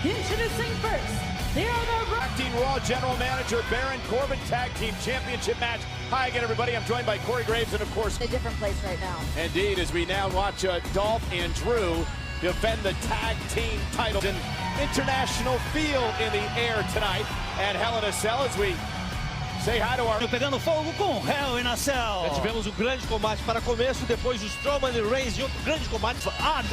Introducing first, they are the Acting Raw General Manager Baron Corbin Tag Team Championship match. Hi again, everybody. I'm joined by Corey Graves and, of course, a different place right now. Indeed, as we now watch Dolph and Drew defend the tag team titles. An international feel in the air tonight at Hell in a Cell as we say hi to our... Pegando fogo com Hell in a Cell. Tivemos grande combate para começo, depois o Strowman e Reigns e outro grande combate.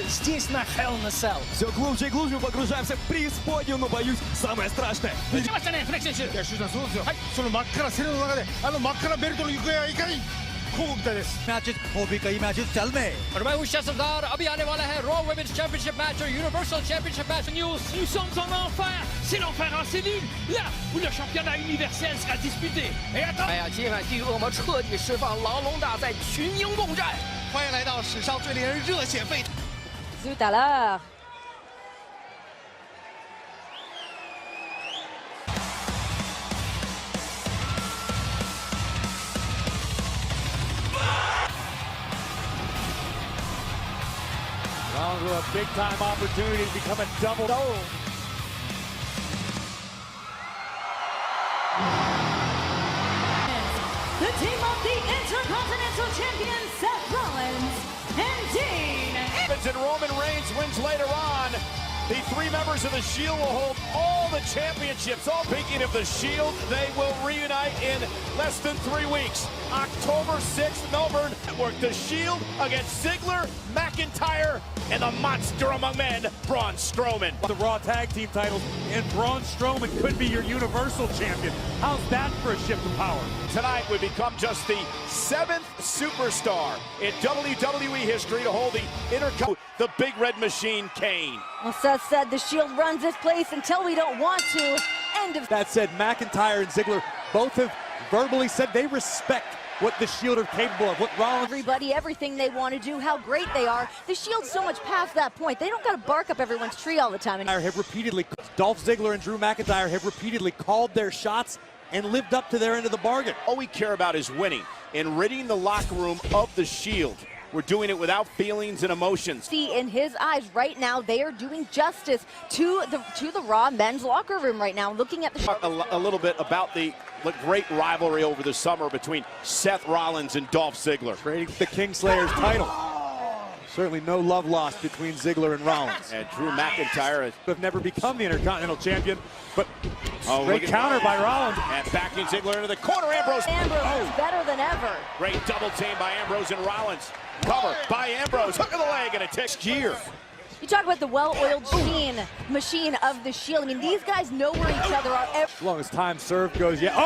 Здесь на Hell in a Cell. Все глубже и глубже погружаемся в преисподнюю, но боюсь, самое страшное. 来ましたね、フレクションシュー。いや、シューさんそうですよ。はい、その真っ赤なセルの中で、真っ赤なベルトの行方はいかにこうみたいです。मैचेस hobby कई matches चल रहे हैं। और मैं हूं शहजाद अभी आने वाला है रॉ वुमेन्स चैंपियनशिप मैच और universal championship match Nous sommes en enfer. C'est l'enfer en cellule. Là où le championnat universel sera disputé. Et attends. 哎呀，接下来地狱恶魔彻底释放，牢笼大赛，群英共战。欢迎来到史上最令人热血沸腾。Tout à l'heure. Rollins with a big-time opportunity to become a double. The team of the Intercontinental Champion Seth Rollins and Dean. And Roman Reigns wins later on. The three members of the Shield will hold all the championships. All speaking of the Shield, they will reunite in less than 3 weeks. October 6th, Melbourne. Work the Shield against Ziggler, McIntyre, and the monster among men, Braun Strowman. The Raw Tag Team titles, and Braun Strowman could be your Universal Champion. How's that for a shift of power? Tonight would become just the 7th superstar in WWE history to hold the Intercontinental, the Big Red Machine, Kane. Well, Seth said the Shield runs this place until we don't want to. End of. That said, McIntyre and Ziggler both have verbally said they respect what the Shield are capable of, what Rollins... Everybody, everything they want to do, how great they are. The Shield's so much past that point. They don't got to bark up everyone's tree all the time. Have repeatedly, Dolph Ziggler and Drew McIntyre have repeatedly called their shots and lived up to their end of the bargain. All we care about is winning and ridding the locker room of the Shield. We're doing it without feelings and emotions. See, in his eyes right now, they are doing justice to the Raw men's locker room right now. Looking at the a little bit about the great rivalry over the summer between Seth Rollins and Dolph Ziggler. Trading the Kingslayer's title. Certainly no love lost between Ziggler and Rollins. And Drew McIntyre have never become the Intercontinental Champion, but great counter by Rollins. And backing Ziggler into the corner, Ambrose. Ambrose is better than ever. Great double team by Ambrose and Rollins. Cover by Ambrose, hook of the leg, and a tick gear. You talk about the well-oiled machine of the Shield. I mean, these guys know where each other are. As long as time served goes, yeah.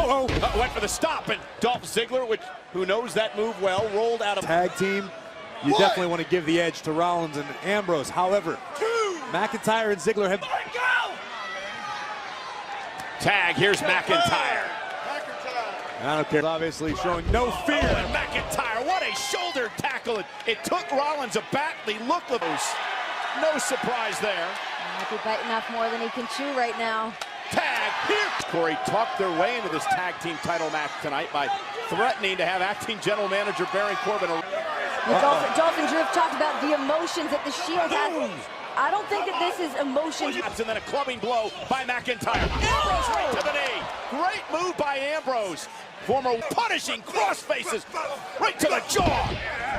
Went for the stop, and Dolph Ziggler, who knows that move well, rolled out of tag team. You definitely want to give the edge to Rollins and Ambrose. However, McIntyre and Ziggler have... Tag, here's McIntyre. I don't care. Obviously showing no fear. And McIntyre, what a shoulder tackle. It took Rollins a badly look of those. No surprise there. Might be biting off more than he can chew right now. Tag, here. Corey talked their way into this tag team title match tonight by threatening to have acting general manager Baron Corbin. Dolph and Drew have talked about the emotions that the Shield has. I don't think that this is emotions. And then a clubbing blow by McIntyre. Ambrose right to the knee. Great move by Ambrose. Former punishing cross faces right to the jaw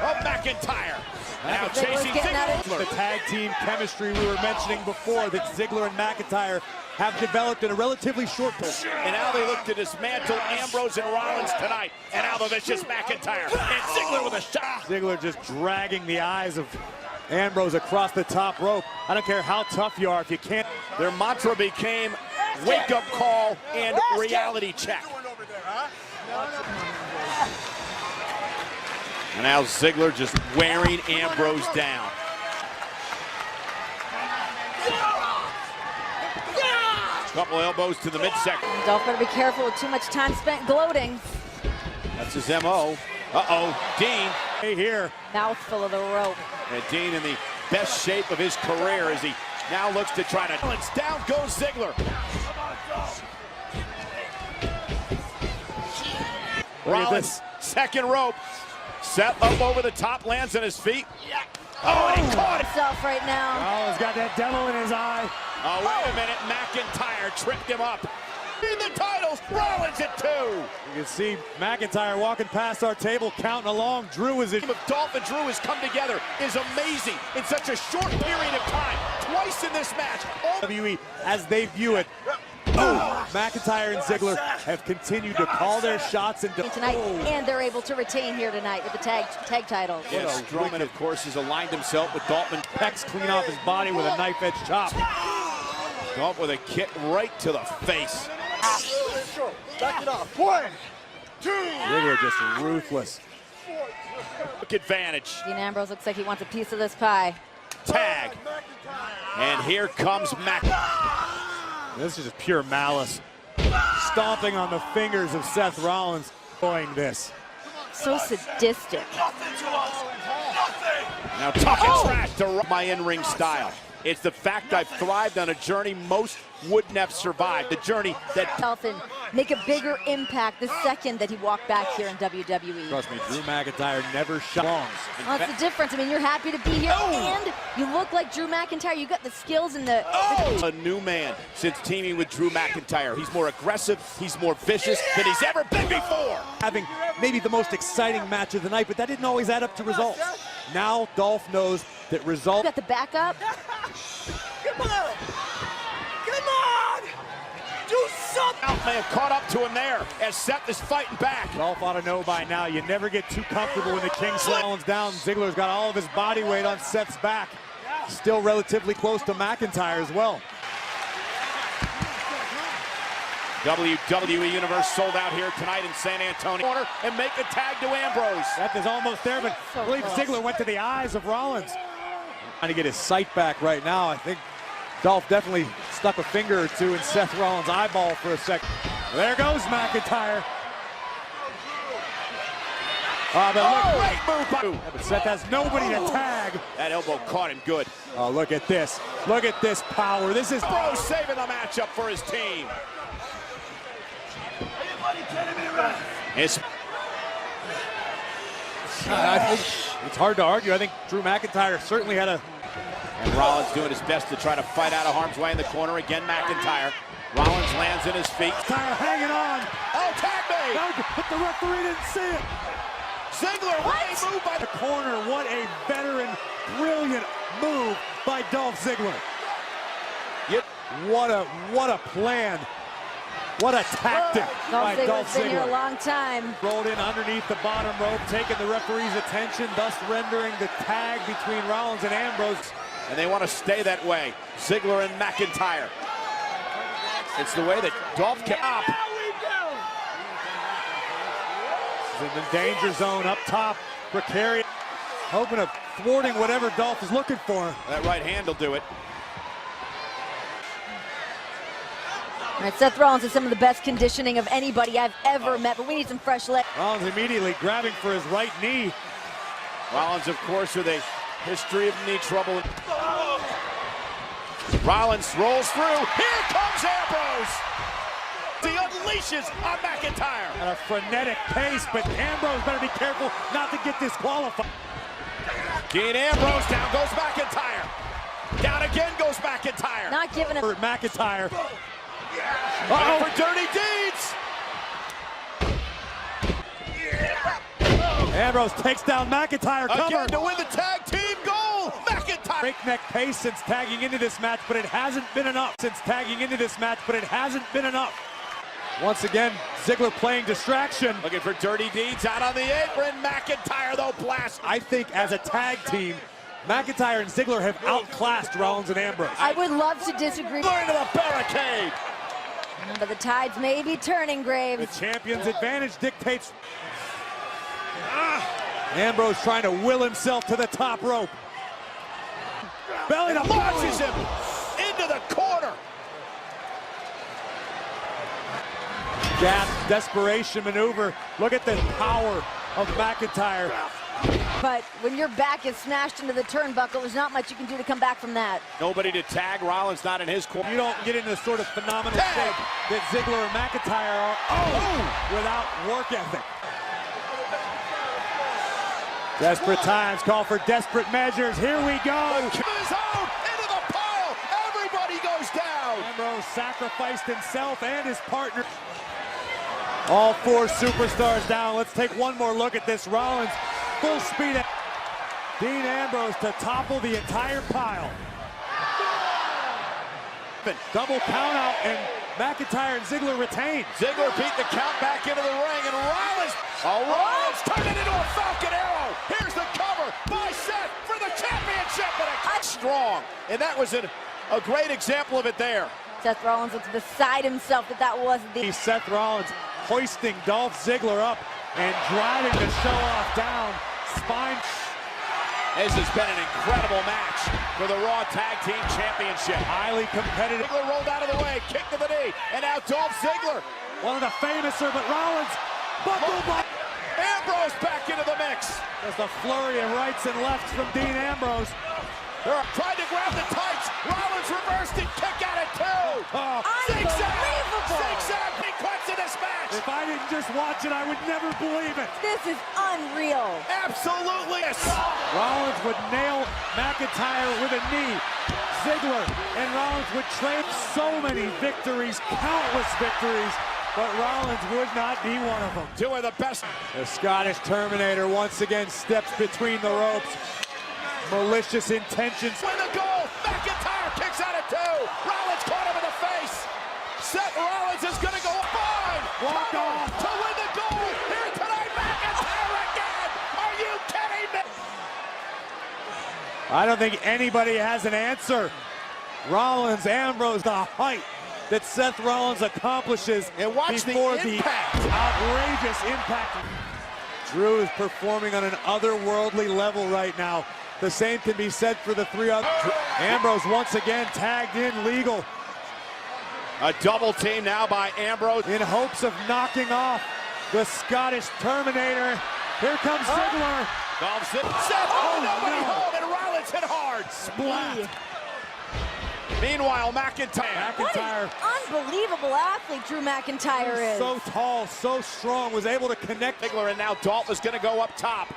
of McIntyre. Now chasing Ziggler. The tag team chemistry we were mentioning before that Ziggler and McIntyre have developed in a relatively short period. And now they look to dismantle Ambrose and Rollins tonight. And now the vicious McIntyre. And Ziggler with a shot. Ziggler just dragging the eyes of Ambrose across the top rope. I don't care how tough you are if you can't. Their mantra became wake-up call and reality check. And now Ziggler just wearing Ambrose down. Couple elbows to the midsection. Dolph better be careful with too much time spent gloating. That's his MO. Dean. Hey, here. Mouthful of the rope. And Dean in the best shape of his career as he now looks to try to... Down goes Ziggler. Rollins, second rope. Seth up over the top, lands on his feet. Oh, and he caught it. Himself right now. Rollins got that devil in his eye. Oh, wait a minute. McIntyre tripped him up. In the titles, Rollins at 2. You can see McIntyre walking past our table, counting along. Drew is it. Dolph and Drew has come together is amazing in such a short period of time. Twice in this match. WWE, as they view it. Oh, McIntyre and Ziggler have continued to call their shots and Tonight, and they're able to retain here tonight with the tag titles. Yeah, Strowman, of course, has aligned himself with Dolph and pecs clean off his body with a knife-edge chop. Dolph with a kick right to the face. Back it off. 1, 2. Ziggler just ruthless. Look advantage. Dean Ambrose looks like he wants a piece of this pie. Tag. And here comes Mac. This is just pure malice. Stomping on the fingers of Seth Rollins. Enjoying this. So sadistic. Now talking trash to my in-ring style. It's the fact I've thrived on a journey most wouldn't have survived. The journey that And make a bigger impact the second that he walked back here in WWE. Trust me, Drew McIntyre never shot. Well, that's the difference. I mean, you're happy to be here, and you look like Drew McIntyre. You got the skills and the... a new man since teaming with Drew McIntyre. He's more aggressive, he's more vicious than he's ever been before. Having maybe the most exciting match of the night, but that didn't always add up to results. Now Dolph knows that results... Got the backup. Come on! Come on! Do something! Dolph may have caught up to him there as Seth is fighting back. Dolph ought to know by now, you never get too comfortable when the King Rollins down. Ziggler's got all of his body weight on Seth's back. Still relatively close to McIntyre as well. WWE Universe sold out here tonight in San Antonio. And make a tag to Ambrose. Seth is almost there, but I believe Ziggler went to the eyes of Rollins. Trying to get his sight back right now. I think Dolph definitely stuck a finger or two in Seth Rollins' eyeball for a second. There goes McIntyre. Great move by... Yeah, but Seth has nobody to tag. That elbow caught him good. Oh, look at this. Look at this power. This is... Ambrose saving the matchup for his team. I think it's hard to argue. I think Drew McIntyre certainly had a... And Rollins doing his best to try to fight out of harm's way in the corner. Again, McIntyre. Rollins lands in his feet. McIntyre hanging on. Oh, tag me! But the referee didn't see it. Ziggler, what a move by the corner. What a veteran, brilliant move by Dolph Ziggler. Yep. What a plan. What a tactic by Dolph Ziggler's been here a Ziggler. long time. Rolled in underneath the bottom rope, taking the referee's attention, thus rendering the tag between Rollins and Ambrose. And they want to stay that way. Ziggler and McIntyre. It's the way that Dolph can up. This is in the danger zone up top. Precarious. Hoping of thwarting whatever Dolph is looking for. That right hand will do it. All right, Seth Rollins is some of the best conditioning of anybody I've ever met, but we need some fresh legs. Rollins immediately grabbing for his right knee. Rollins, of course, with a history of knee trouble. Rollins rolls through. Here comes Ambrose. He unleashes on McIntyre. At a frenetic pace, but Ambrose better be careful not to get disqualified. Dean Ambrose, down goes McIntyre. Down again goes McIntyre. Not giving him... McIntyre. For dirty deeds. Ambrose takes down McIntyre. Cover. Again to win the tag team goal. McIntyre. Breakneck pace since tagging into this match, but it hasn't been enough. Once again, Ziggler playing distraction. Looking for dirty deeds out on the apron. McIntyre, though, blast. I think as a tag team, McIntyre and Ziggler have outclassed Rollins and Ambrose. I would love to disagree. Into the barricade. But the tides may be turning, Graves. The champion's advantage dictates. Ambrose trying to will himself to the top rope. Belly to Launches him into the corner. Gasp, desperation maneuver. Look at the power of McIntyre. But when your back is smashed into the turnbuckle, there's not much you can do to come back from that. Nobody to tag. Rollins not in his corner. You don't get into the sort of phenomenal shape that Ziggler and McIntyre are without work ethic. Desperate times call for desperate measures. Here we go. His own into the pile. Everybody goes down. Ambrose sacrificed himself and his partner. All four superstars down. Let's take one more look at this. Rollins full speed. Dean Ambrose to topple the entire pile. Double count out, and McIntyre and Ziggler retain. Ziggler beat the count back into the ring, and Rollins turned it into a Falcon Arrow. Here's the cover by Seth for the championship, and strong. And that was a great example of it there. Seth Rollins was beside himself that was the... Seth Rollins hoisting Dolph Ziggler up and driving the show off down. Spine. This has been an incredible match for the Raw Tag Team Championship. Highly competitive. Ziggler rolled out of the way, kick to the knee, and now Dolph Ziggler. One of the famouser, but Rollins buckled by. Ambrose back into the mix. There's a flurry of rights and lefts from Dean Ambrose. They're trying to grab the tights. Rollins reversed and kick out at two. Unbelievable. Zigzag big cuts in this match. If I didn't just watch it, I would never believe it. This is unreal. Absolutely. Rollins would nail McIntyre with a knee. Ziggler and Rollins would trade so many victories, countless victories, but Rollins would not be one of them. Two of the best. The Scottish Terminator once again steps between the ropes. Malicious intentions. Win the goal. McIntyre kicks out at two. Rollins caught him in the face. Seth Rollins is going to go fine. Walk off. To win the goal here tonight. McIntyre again. Are you kidding me? I don't think anybody has an answer. Rollins, Ambrose, the height that Seth Rollins accomplishes and watch before the impact. Outrageous impact. Drew is performing on an otherworldly level right now. The same can be said for the three others. Ambrose once again tagged in legal. A double team now by Ambrose. In hopes of knocking off the Scottish Terminator. Here comes Ziggler. Dolph Ziggler. Seth, nobody home, and Rollins hit hard. Splat. Meanwhile, McIntyre. What an unbelievable athlete Drew McIntyre is. So tall, so strong, was able to connect. Ziggler, and now Dolph is going to go up top.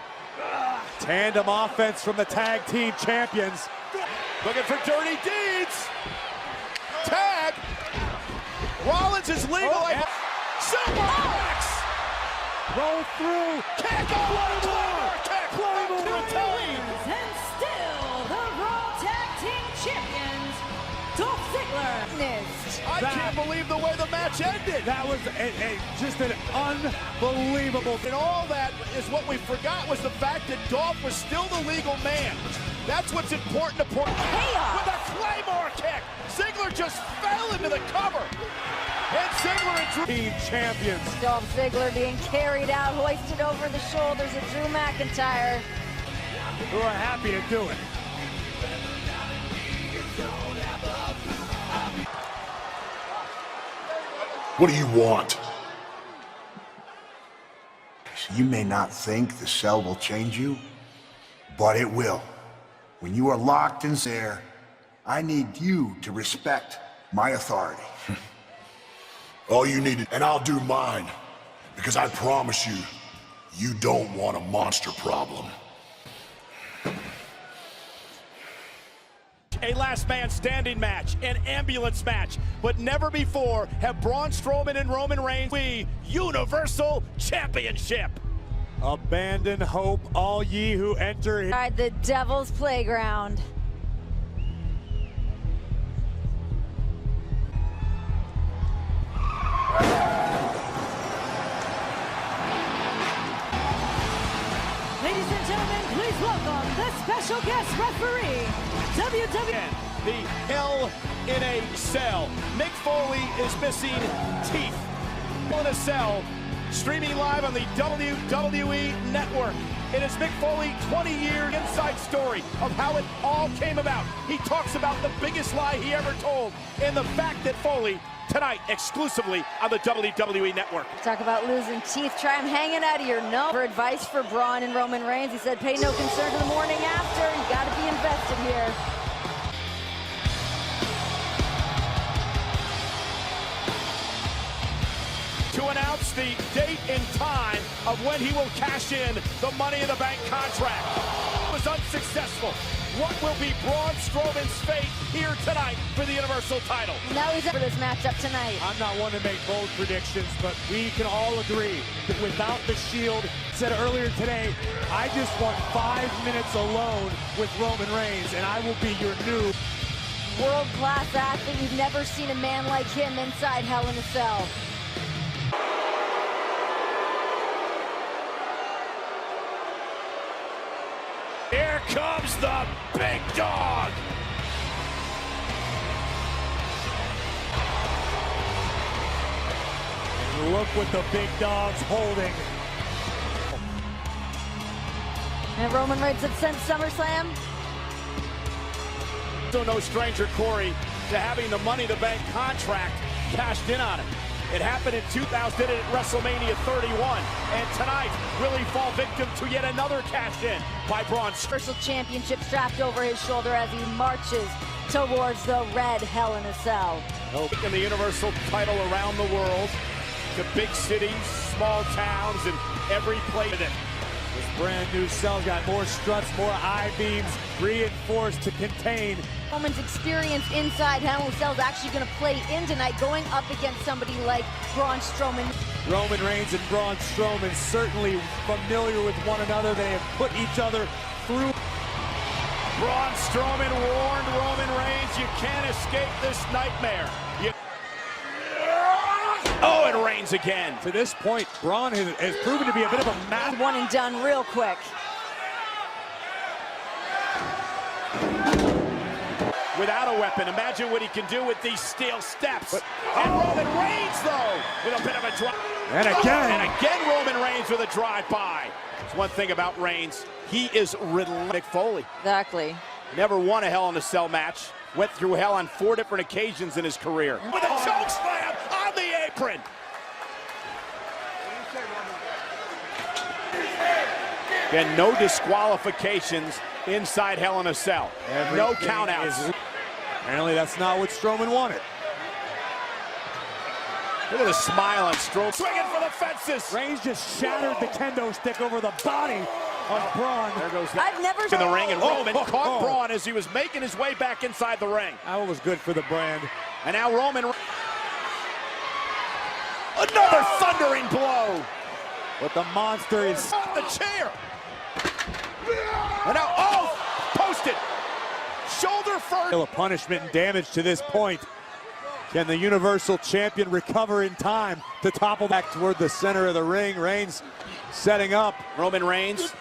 Tandem offense from the tag team champions. Looking for dirty deeds. Tag. Rollins is legal. Superplex. Roll through. Kick. Claymore kick. Claymore retaliation. And still the Raw Tag Team Champions, Dolph Ziggler. I can't believe the way the match ended. That was just an unbelievable. And all that is what we forgot was the fact that Dolph was still the legal man. That's what's important to point. Chaos. With a Claymore kick. Ziggler just fell into the cover. And Ziggler and Drew. Team champions. Dolph Ziggler being carried out, hoisted over the shoulders of Drew McIntyre. Who are happy to do it. What do you want? You may not think the cell will change you, but it will. When you are locked in there, I need you to respect my authority. All you need, and I'll do mine, because I promise you, you don't want a monster problem. A last man standing match, an ambulance match, but never before have Braun Strowman and Roman Reigns the Universal Championship. Abandon hope, all ye who enter. Inside the Devil's Playground. Ladies and gentlemen, please welcome the special guest referee, WWE. The Hell in a Cell. Mick Foley is missing teeth. Hell in a Cell, streaming live on the WWE Network. It is Mick Foley 20-year inside story of how it all came about. He talks about the biggest lie he ever told and the fact that Foley tonight exclusively on the WWE Network. Talk about losing teeth. Try them hanging out of your nose. For advice for Braun and Roman Reigns, he said, pay no concern to the morning after. You got to be invested here. To announce the date and time of when he will cash in the Money in the Bank contract. It was unsuccessful. What will be Braun Strowman's fate here tonight for the Universal title? Now he's up for this matchup tonight. I'm not one to make bold predictions, but we can all agree that without the Shield, said earlier today, I just want 5 minutes alone with Roman Reigns, and I will be your new World-class athlete. We've never seen a man like him inside Hell in a Cell. Here comes the big dog. And look what the big dog's holding. And Roman Reigns had sent SummerSlam. Still no stranger, Corey, to having the Money in the Bank contract cashed in on him. It happened in 2000, did it at WrestleMania 31. And tonight, will he fall victim to yet another cash in by Braun? Universal Championship strapped over his shoulder as he marches towards the red Hell in a Cell. Taking the Universal title around the world to big cities, small towns, and every place. This brand new cell's got more struts, more I-beams, reinforced to contain. Roman's experience inside Hell in a Cell is actually going to play in tonight, going up against somebody like Braun Strowman. Roman Reigns and Braun Strowman certainly familiar with one another. They have put each other through. Braun Strowman warned Roman Reigns, you can't escape this nightmare. Oh, it rains again. To this point, Braun has proven to be a bit of a mad one and done real quick. Without a weapon, imagine what he can do with these steel steps. And Roman Reigns, though, with a bit of a drive. And again. And again, Roman Reigns with a drive-by. There's one thing about Reigns. He is relentless. Foley. Exactly. Never won a Hell in a Cell match. Went through hell on 4 different occasions in his career. With a choke slam on the apron. Again, no disqualifications inside Hell in a Cell. No countouts. Apparently that's not what Strowman wanted. Look at the smile on Strowman. Swinging for the fences. Reigns just shattered the kendo stick over the body of Braun. There goes that. I've never in the ring, and Roman caught Braun as he was making his way back inside the ring. That was good for the brand. And now Roman. Another thundering blow. But the monster is off the chair. And now, posted. Shoulder first. A punishment and damage to this point. Can the Universal Champion recover in time to topple back toward the center of the ring? Reigns setting up. Roman Reigns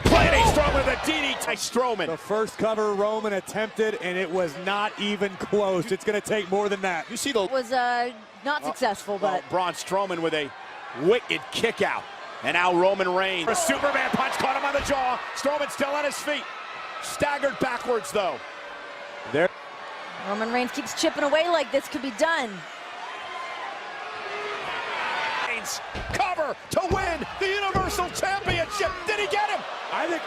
planting Strowman with a DDT. Strowman. The first cover Roman attempted, and it was not even close. It's going to take more than that. You see the... It was not successful, but... Braun Strowman with a wicked kick out. And now Roman Reigns. A Superman punch caught him on the jaw. Strowman still on his feet. Staggered backwards, though. There. Roman Reigns keeps chipping away like this could be done. Reigns cover to win the Universal Championship. Did he get him? I think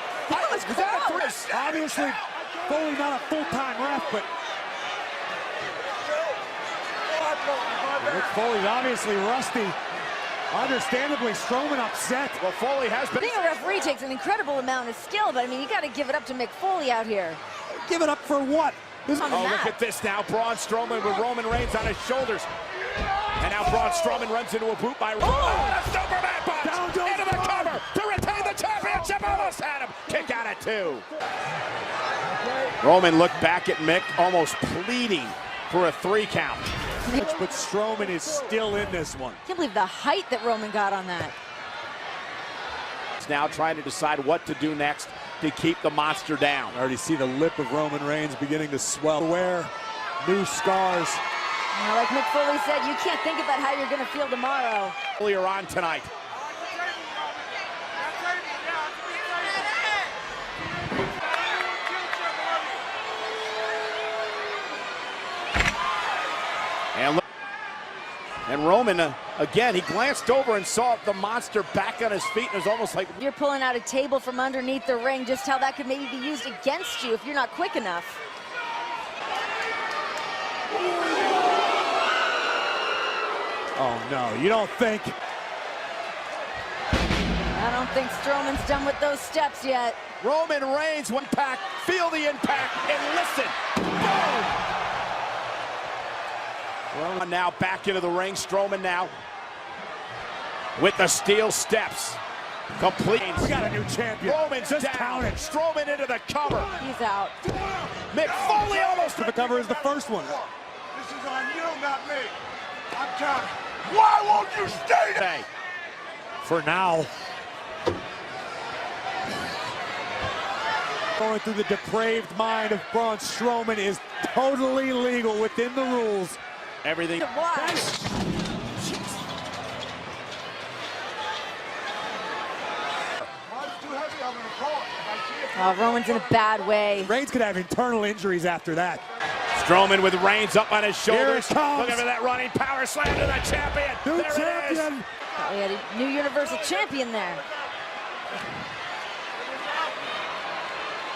obviously Foley not a full-time ref, but Rick Foley's obviously rusty. Understandably, Strowman upset. Well, Foley has been... Being a referee takes an incredible amount of skill, but I mean, you got to give it up to Mick Foley out here. Give it up for what? Look at this now. Braun Strowman with Roman Reigns on his shoulders. And now Braun Strowman runs into a boot by Roman. Oh, a Superman punch into the cover to retain the championship. Almost had him. Kick out at 2. Roman looked back at Mick, almost pleading for a 3 count. But Strowman is still in this one. I can't believe the height that Roman got on that. He's now trying to decide what to do next to keep the monster down. I already see the lip of Roman Reigns beginning to swell. Wear new scars. Now, like Mick Foley said, you can't think about how you're going to feel tomorrow. Earlier on tonight. And Roman, again, he glanced over and saw the monster back on his feet, and it was almost like... You're pulling out a table from underneath the ring, just how that could maybe be used against you if you're not quick enough. Oh, no, you don't think... think Strowman's done with those steps yet. Roman Reigns, one pack, feel the impact, and listen. Boom! Roman now back into the ring. Strowman now with the steel steps. Complete. We got a new champion. Roman's just down. count it. Strowman into the cover. He's out. Mick Foley almost The cover is the first one. This is on you, not me. I'm counting. Why won't you stay there? Hey, For now. Going through the depraved mind of Braun Strowman is totally legal within the rules. everything. Why? Roman's in a bad way. Reigns could have internal injuries after that. Strowman with Reigns up on his shoulders. Here it comes. Looking for that running power slam to the champion. New There champion. it is. We had a new Universal Champion there.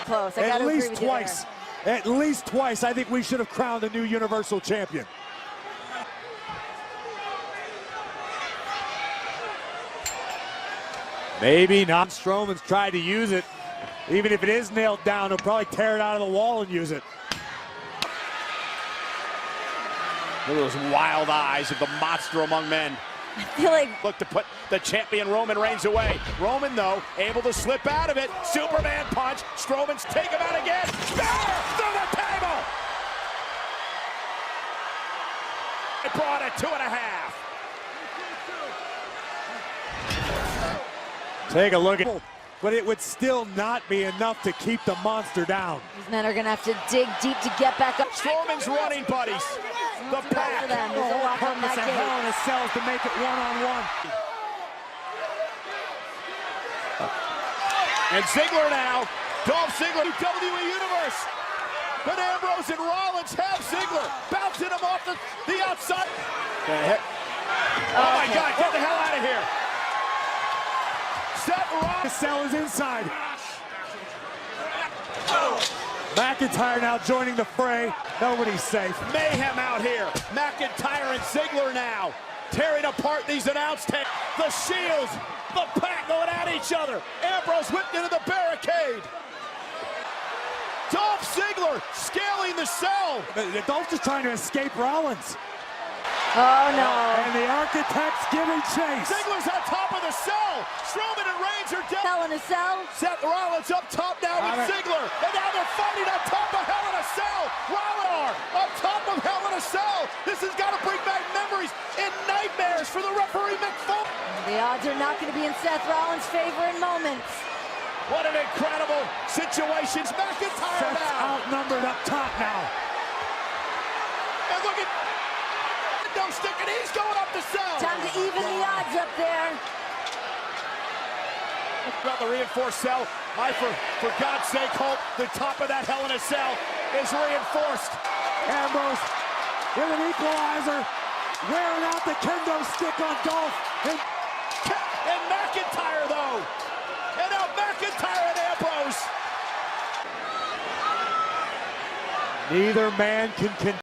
Close. I gotta At agree least with you twice. At least twice. I think we should have crowned a new Universal Champion. Maybe not. Strowman's tried to use it. Even if it is nailed down, he'll probably tear it out of the wall and use it. Look at those wild eyes of the monster among men. I feel like Look to put the champion Roman Reigns away. Roman, though, able to slip out of it. Superman punch. Strowman's take him out again. Spear through the table. It brought it 2.5. Take a look at it. But it would still not be enough to keep the monster down. these men are gonna have to dig deep to get back up. Strowman's running buddies. The For pack. them. There's a lot on that Purpose of Hell in gate. a Cell is to make it one-on-one. And Ziggler now. Dolph Ziggler, WWE Universe. But Ambrose and Rollins have Ziggler. Bouncing him off the outside. Oh my God, get the hell out of here. Seth The Rollins. Cell is inside. McIntyre now joining the fray. Nobody's safe. Mayhem out here. McIntyre and Ziggler now tearing apart these announce tables. The Shields, the Pack going at each other. Ambrose whipped into the barricade. Dolph Ziggler scaling the cell. Dolph's just trying to escape Rollins. Oh no. And the Architects giving chase. Ziggler's on top of the cell. Strowman and Reigns are down. Hell in a Cell. Seth Rollins up top now with Ziggler. And now they're fighting on top of Hell in a Cell. Rollins on top of Hell in a Cell. This has got to bring back memories and nightmares for the referee Mick Foley. The odds are not going to be in Seth Rollins' favor in moments. What an incredible situation. McIntyre Seth's now. outnumbered up top now. And look at no sticking. He's going up the cell. Time to even the odds up there. About the reinforced cell. For God's sake, hope the top of that Hell in a Cell is reinforced. Ambrose with an equalizer. Wearing out the kendo stick on Dolph. And McIntyre, though. And now McIntyre and Ambrose. Neither man can